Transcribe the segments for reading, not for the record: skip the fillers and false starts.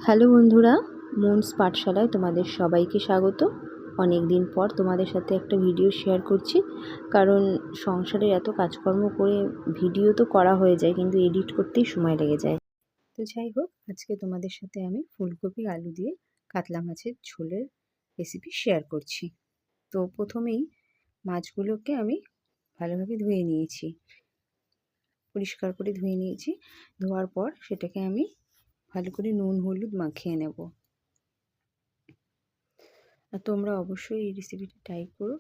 Hello বন্ধুরা, moons পাঠশালায় তোমাদের সবাইকে স্বাগত। অনেক দিন পর তোমাদের সাথে একটা ভিডিও শেয়ার করছি, কারণ সংসারের এত কাজকর্ম করে ভিডিও তো করা হয়ে যায়, কিন্তু এডিট করতেই সময় লেগে যায়। তো যাই হোক, আজকে তোমাদের সাথে আমি ফুলকপি আলু দিয়ে কাতলা মাছের ঝোলের রেসিপি শেয়ার করছি। তো প্রথমেই মাছগুলোকে আমি ভালোভাবে ধুয়ে নিয়েছি, পরিষ্কার করে ধুয়ে নিয়েছি। ধোয়ার পর সেটাকে আমি ভালো করে নুন হলুদ মাখিয়ে নেব। আর তোমরা অবশ্যই এই রেসিপিটি ট্রাই করো,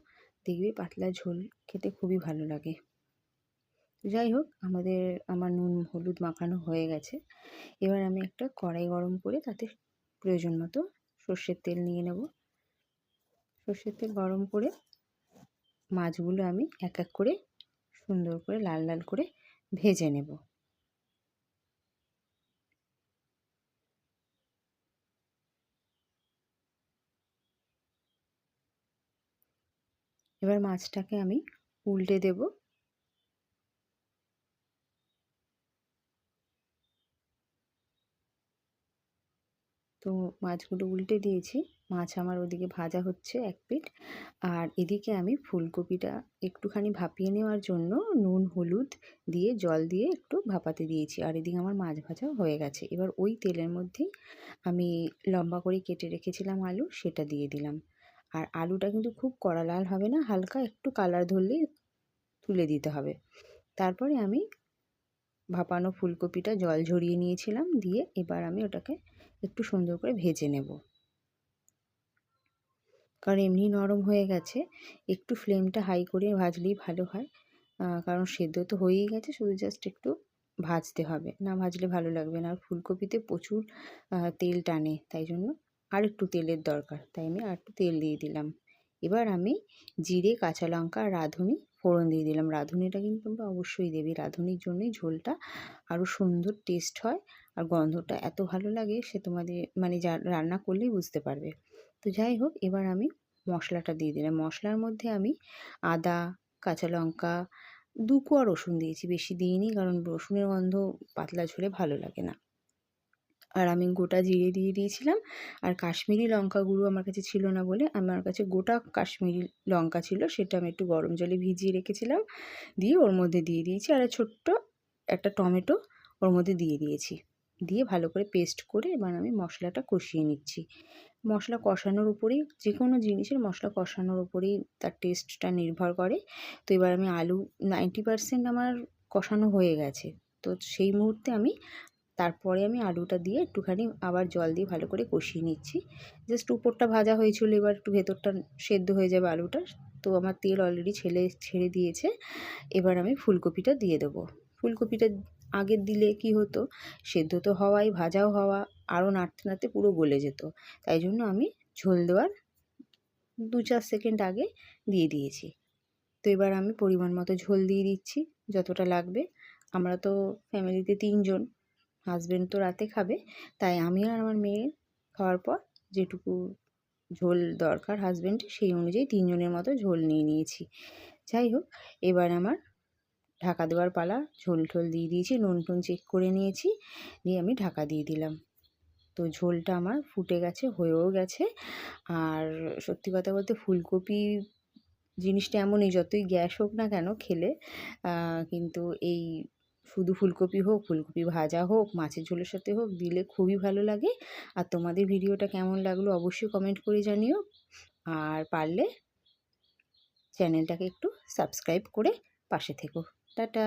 দেখবে পাতলা ঝোল খেতে খুবই ভালো লাগে। যাই হোক, আমার নুন হলুদ মাখানো হয়ে গেছে। এবার আমি একটা কড়াই গরম করে তাতে প্রয়োজন মতো সর্ষের তেল নিয়ে নেব। সর্ষের তেল গরম করে মাছগুলো আমি এক এক করে সুন্দর করে লাল লাল করে ভেজে নেব। এবার মাছটাকে আমি উল্টে দেব। তো মাছগুলো উল্টে দিয়েছি, মাছ আমার ওদিকে ভাজা হচ্ছে এক পিঠ, আর এদিকে আমি ফুলকপিটা একটুখানি ভাপিয়ে নেওয়ার জন্য নুন হলুদ দিয়ে জল দিয়ে একটু ভাপাতে দিয়েছি, আর এদিকে আমার মাছ ভাজা হয়ে গেছে। এবার ওই তেলের মধ্যেই আমি লম্বা করে কেটে রেখেছিলাম আলু, সেটা দিয়ে দিলাম। আর আলুটা কিন্তু খুব কড়া লাল হবে না, হালকা একটু কালার ধরলেই তুলে দিতে হবে। তারপরে আমি ভাপানো ফুলকপিটা জল ঝরিয়ে নিয়েছিলাম, দিয়ে এবার আমি ওটাকে একটু সুন্দর করে ভেজে নেব, কারণ এমনি নরম হয়ে গেছে। একটু ফ্লেমটা হাই করে ভাজলেই ভালো হয়, কারণ সেদ্ধ তো হয়েই গেছে, শুধু জাস্ট একটু ভাজতে হবে, না ভাজলে ভালো লাগবে না। আর ফুলকপিতে প্রচুর তেল টানে, তাই জন্য আর একটু তেলের দরকার, তাই আমি আর একটু তেল দিয়ে দিলাম। এবার আমি জিরে, কাঁচা লঙ্কা আর রাঁধুনি ফোড়ন দিয়ে দিলাম। রাঁধুনিটা কিন্তু তোমরা অবশ্যই দেবে, রাঁধুনির জন্যই ঝোলটা আরও সুন্দর টেস্ট হয়, আর গন্ধটা এত ভালো লাগে সে তোমাদের মানে যা রান্না করলেই বুঝতে পারবে। তো যাই হোক, এবার আমি মশলাটা দিয়ে দিলাম। মশলার মধ্যে আমি আদা, কাঁচা লঙ্কা, 2 কোয়া রসুন দিয়েছি, বেশি দিইনি, কারণ রসুনের গন্ধ পাতলা ঝোলে ভালো লাগে না। আর আমি গোটা জিরে দিয়ে দিয়েছিলাম, আর কাশ্মীরি লঙ্কা গুঁড়ো আমার কাছে ছিল না বলে আমার কাছে গোটা কাশ্মীরি লঙ্কা ছিল, সেটা আমি একটু গরম জলে ভিজিয়ে রেখেছিলাম, দিয়ে ওর মধ্যে দিয়ে দিয়েছি। আর ছোট্ট একটা টমেটো ওর মধ্যে দিয়ে দিয়েছি, দিয়ে ভালো করে পেস্ট করে এবার আমি মশলাটা কষিয়ে নিচ্ছি। মশলা কষানোর উপরেই, যে কোনো জিনিসের মশলা কষানোর উপরেই তার টেস্টটা নির্ভর করে। তো এবার আমি আলু 90% আমার কষানো হয়ে গেছে। তো সেই মুহূর্তে তারপরে আমি আলুটা দিয়ে একটুখানি আবার জল দিয়ে ভালো করে কষিয়ে নিচ্ছি। জাস্ট উপরটা ভাজা হয়েছিল, এবার একটু ভেতরটা সেদ্ধ হয়ে যাবে আলুটা। তো আমার তেল অলরেডি ছেড়ে দিয়েছে। এবার আমি ফুলকপিটা দিয়ে দেবো। ফুলকপিটা আগে দিলে কি হতো, সেদ্ধ তো হওয়াই, ভাজাও হওয়া, আরও নাড়তে নাড়তে পুরো গলে যেত। তাই জন্য আমি ঝোল দেওয়ার 2-4 সেকেন্ড আগে দিয়ে দিয়েছি। তো এবার আমি পরিমাণ মতো ঝোল দিয়ে দিচ্ছি, যতটা লাগবে। আমরা তো ফ্যামিলিতে 3 জন, হাজব্যান্ড তো রাতে খাবে, তাই আমি আর আমার মেয়ে খাওয়ার পর যেটুকু ঝোল দরকার হাজব্যান্ডের, সেই অনুযায়ী 3 জনের মতো ঝোল নিয়ে নিয়েছি। যাই হোক, এবার আমার ঢাকা দেওয়ার পালা। ঝোল টোল দিয়ে দিয়েছি, নুন টুন চেক করে নিয়েছি, দিয়ে আমি ঢাকা দিয়ে দিলাম। তো ঝোলটা আমার ফুটে গেছে, হয়েও গেছে। আর সত্যি কথা বলতে ফুলকপি জিনিসটা এমনই, যতই গ্যাস হোক না কেন খেলে, কিন্তু এই শুধু ফুলকপি হোক, ফুলকপি ভাজা হোক, মাছের ঝোলের সাথে হোক, দিলে খুবই ভালো লাগে। আর তোমাদের ভিডিওটা কেমন লাগলো অবশ্যই কমেন্ট করে জানিও, আর পারলে চ্যানেলটাকে একটু সাবস্ক্রাইব করে পাশে থেকো। টাটা।